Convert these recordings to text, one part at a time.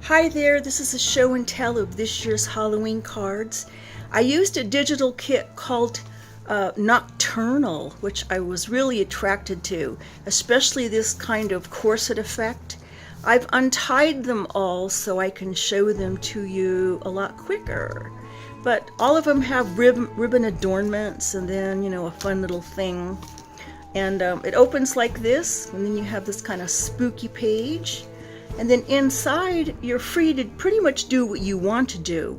Hi there, this is a show and tell of this year's Halloween cards. I used a digital kit called Nocturnal, which I was really attracted to, especially this kind of corset effect. I've untied them all so I can show them to you a lot quicker. But all of them have ribbon adornments and then, a fun little thing. And it opens like this, and then you have this kind of spooky page. And then inside, you're free to pretty much do what you want to do.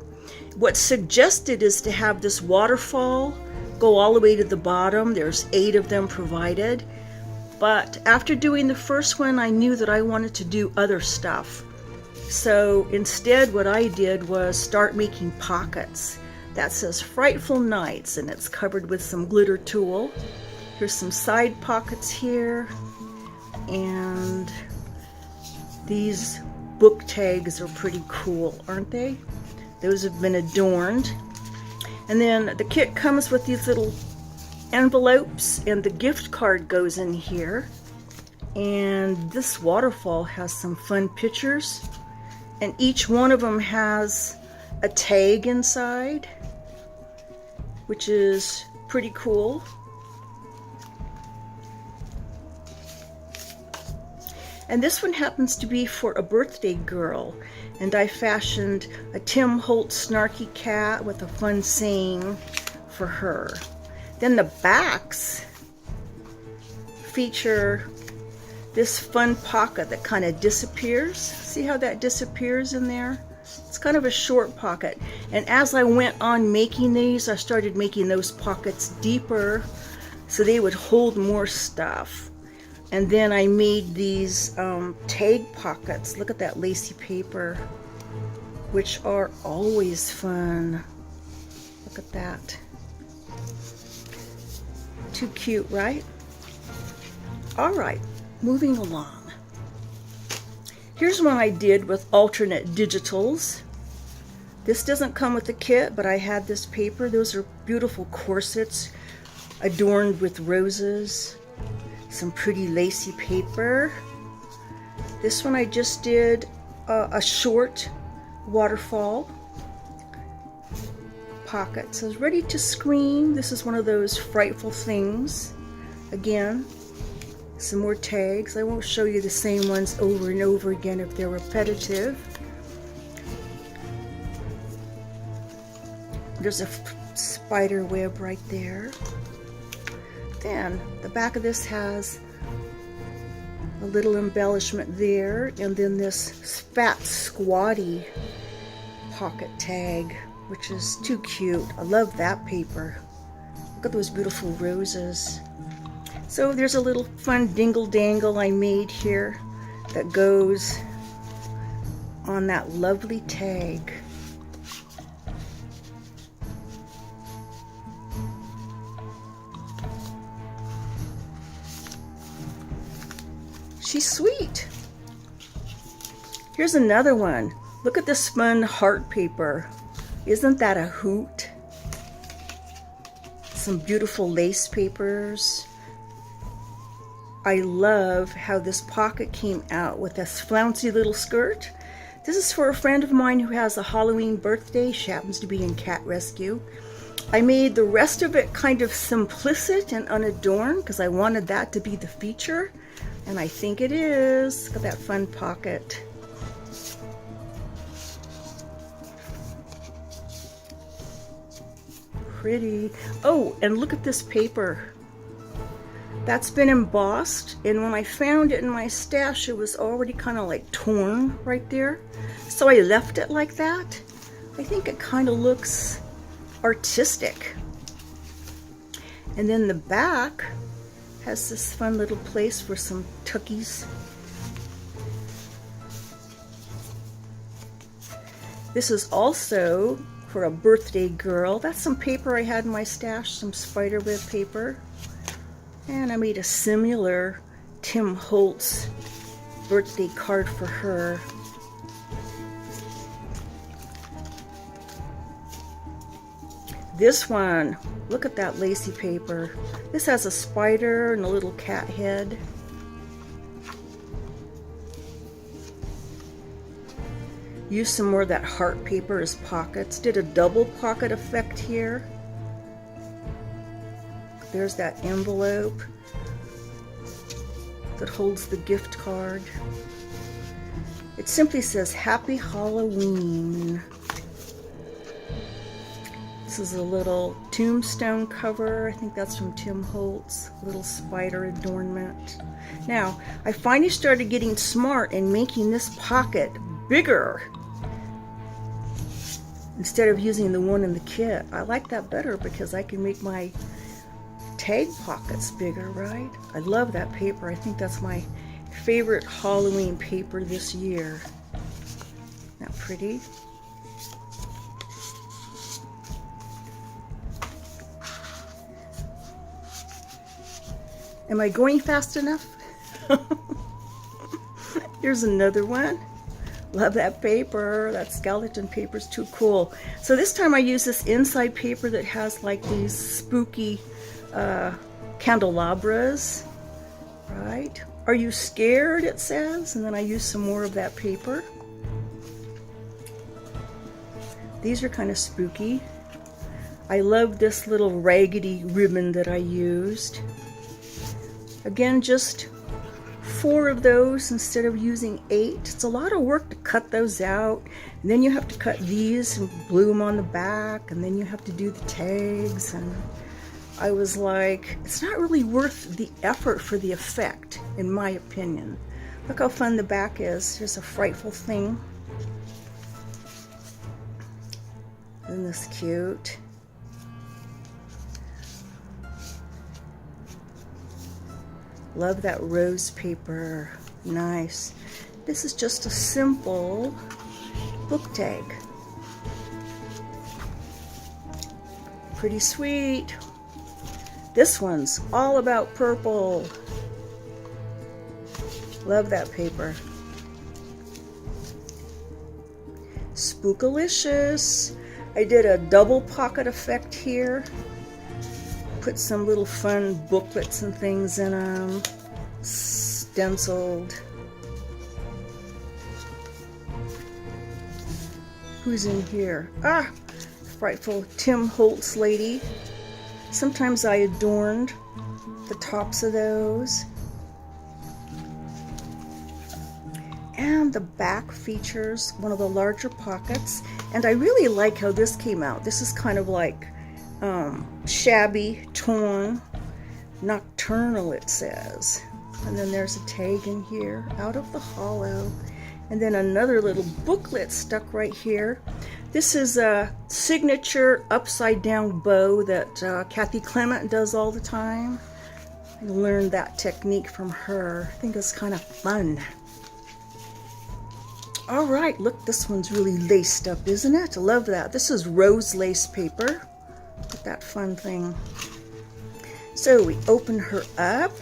What's suggested is to have this waterfall go all the way to the bottom. There's 8 of them provided. But after doing the first one, I knew that I wanted to do other stuff. So instead, what I did was start making pockets. That says Frightful Nights, and it's covered with some glitter tulle. Here's some side pockets here, and these book tags are pretty cool, aren't they? Those have been adorned. And then the kit comes with these little envelopes, and the gift card goes in here. And this waterfall has some fun pictures, and each one of them has a tag inside, which is pretty cool. And this one happens to be for a birthday girl, and I fashioned a Tim Holtz snarky cat with a fun saying for her. Then the backs feature this fun pocket that kind of disappears. See how that disappears in there? It's kind of a short pocket. And as I went on making these, I started making those pockets deeper so they would hold more stuff. And then I made these tag pockets. Look at that lacy paper, which are always fun. Look at that. Too cute, right? All right, moving along. Here's one I did with alternate digitals. This doesn't come with the kit, but I had this paper. Those are beautiful corsets adorned with roses. Some pretty lacy paper. This one I just did a short waterfall pocket. So it's ready to scream. This is one of those frightful things. Again, some more tags. I won't show you the same ones over and over again if they're repetitive. There's a spider web right there. Then the back of this has a little embellishment there, and then this fat squatty pocket tag, which is too cute. I love that paper. Look at those beautiful roses. So there's a little fun dingle dangle I made here that goes on that lovely tag. She's sweet. Here's another one. Look at this fun heart paper. Isn't that a hoot? Some beautiful lace papers. I love how this pocket came out with this flouncy little skirt. This is for a friend of mine who has a Halloween birthday. She happens to be in cat rescue. I made the rest of it kind of simplistic and unadorned because I wanted that to be the feature. And I think it is. Look at that fun pocket. Pretty. Oh, and look at this paper. That's been embossed, and when I found it in my stash, it was already kind of like torn right there. So I left it like that. I think it kind of looks artistic. And then the back has this fun little place for some tuckies. This is also for a birthday girl. That's some paper I had in my stash, some spiderweb paper. And I made a similar Tim Holtz birthday card for her. This one, look at that lacy paper. This has a spider and a little cat head. Use some more of that heart paper as pockets. Did a double pocket effect here. There's that envelope that holds the gift card. It simply says Happy Halloween. This is a little tombstone cover. I think that's from Tim Holtz. Little spider adornment. Now, I finally started getting smart and making this pocket bigger instead of using the one in the kit. I like that better because I can make my tag pockets bigger, right? I love that paper. I think that's my favorite Halloween paper this year. Isn't that pretty? Am I going fast enough? Here's another one. Love that paper. That skeleton paper is too cool. So this time I use this inside paper that has like these spooky candelabras, right? Are you scared, it says, and then I use some more of that paper. These are kind of spooky. I love this little raggedy ribbon that I used. Again, just 4 of those instead of using 8. It's a lot of work to cut those out. And then you have to cut these and glue them on the back, and then you have to do the tags. And I was like, it's not really worth the effort for the effect, in my opinion. Look how fun the back is. Here's a frightful thing. Isn't this cute? Love that rose paper. Nice. This is just a simple book tag. Pretty sweet. This one's all about purple. Love that paper. Spookalicious. I did a double pocket effect here. Put some little fun booklets and things in them. Stenciled. Who's in here? Ah! Frightful Tim Holtz lady. Sometimes I adorned the tops of those. And the back features one of the larger pockets. And I really like how this came out. This is kind of like shabby, torn, Nocturnal, it says. And then there's a tag in here, Out of the Hollow. And then another little booklet stuck right here. This is a signature upside down bow that Kathy Clement does all the time. I learned that technique from her. I think it's kind of fun. All right, look, this one's really laced up, isn't it? I love that. This is rose lace paper. Look at that fun thing. So we open her up,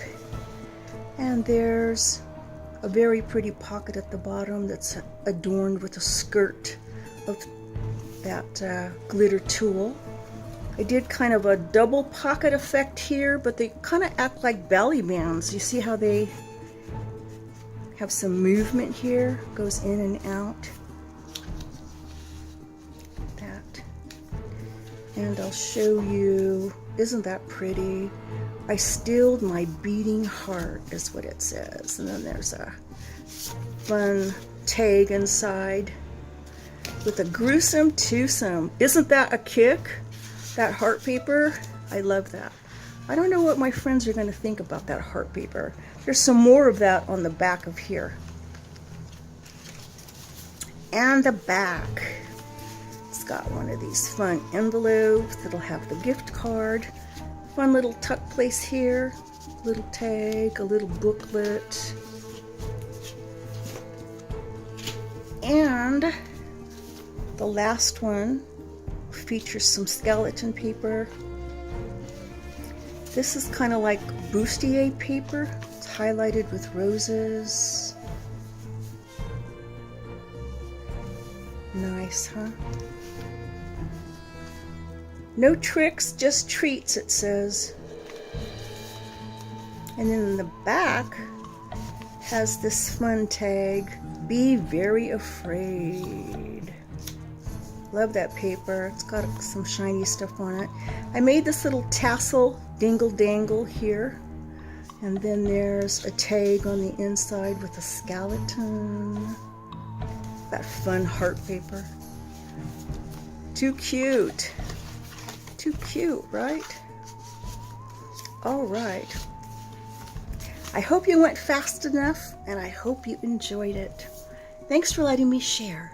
and there's a very pretty pocket at the bottom that's adorned with a skirt of that glitter tulle. I did kind of a double pocket effect here, but they kind of act like belly bands. You see how they have some movement here, goes in and out. That. And I'll show you, isn't that pretty? I stilled my beating heart is what it says. And then there's a fun tag inside with a gruesome twosome. Isn't that a kick? That heart paper? I love that. I don't know what my friends are going to think about that heart paper. There's some more of that on the back of here. And the back. It's got one of these fun envelopes that'll have the gift card. Fun little tuck place here. Little tag, a little booklet. And the last one features some skeleton paper. This is kind of like bustier paper. It's highlighted with roses. Nice, huh? No tricks, just treats, it says. And then in the back, has this fun tag, "Be very afraid." Love that paper. It's got some shiny stuff on it. I made this little tassel dingle dangle here. And then there's a tag on the inside with a skeleton. That fun heart paper. Too cute. Too cute, right? All right. I hope you went fast enough, and I hope you enjoyed it. Thanks for letting me share.